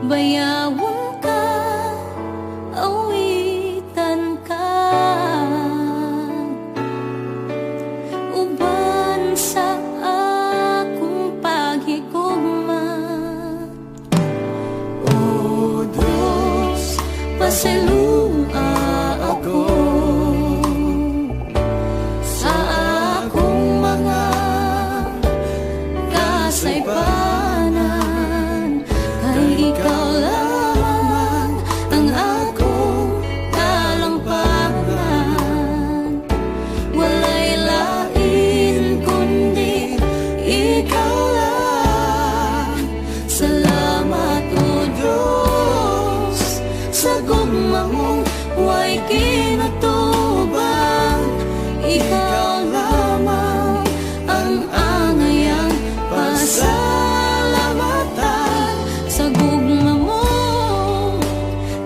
Bayawon ka, awitan ka, uban sa akong paghigugma. O Diyos, pasalua ako sa akong mga kasaypanan, kay ikaw lamang ang akong kalampagan. Walay lain kundi ikaw lang. Salamat o Diyos sa gugma mong way kinatubang. Ikaw lamang ang angayang pasalamatan. Sa gugma mo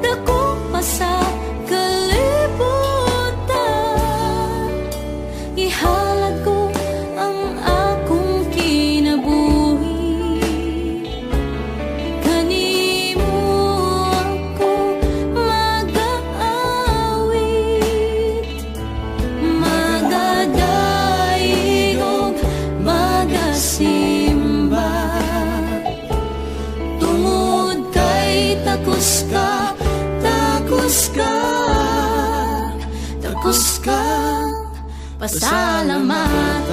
dako pa sa kalibutan, ihalad ko ang akong kinabuhi. Kanimo ako mag-aawit, magadaig ug magasimba. Tungod kay takos ka, takos ka, takos ka, pasalamatan.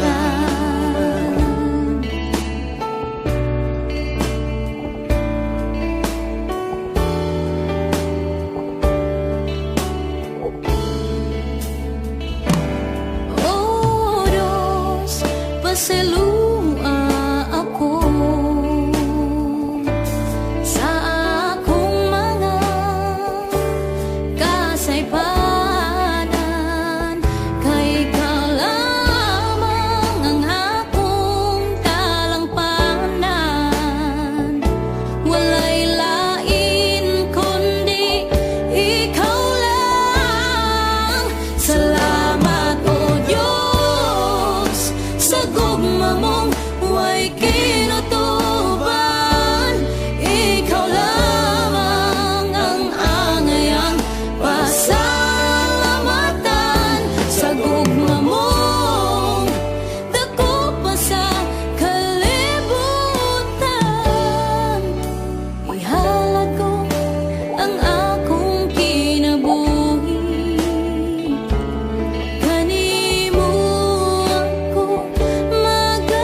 O Diyos, pasalua ako sa akong mga kasaypanan, kay ikaw lamang ang akong kalampanan. Walay lain kundi ikaw lang. Salamat o Diyos sa gugma mong way kinutuban. Ikaw lamang ang angayang pasalamatan. Sa gugma mong dako pa sa kalibutan, ihalad ko ang akong kinabuhi. Kanimo ako mag-aawit,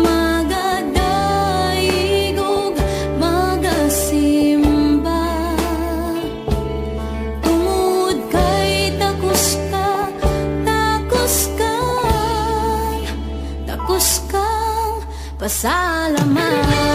magadaig ug magasimba. Tungod kay takos ka, takos ka, takos kang pasalamatan.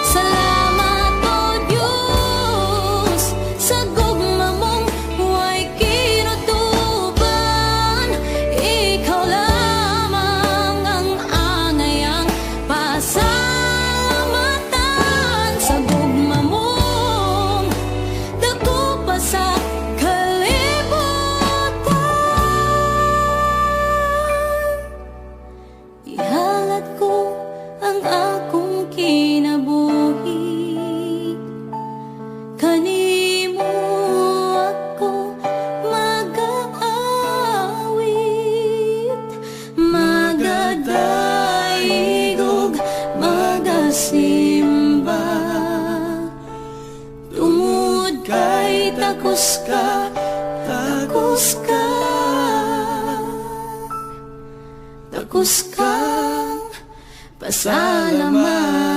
Salamat o Diyos sa gugma mong way kinutuban. Ikaw lamang ang angayang pasalamatan. Sa gugma mong dako pa sa kalibutan, ihalad ko ang akong kinabuhi. Kanimo ako mag-aawit, magadaig ug magasimba. Tungod kay takos ka, takos ka, takos kang pasalamatan.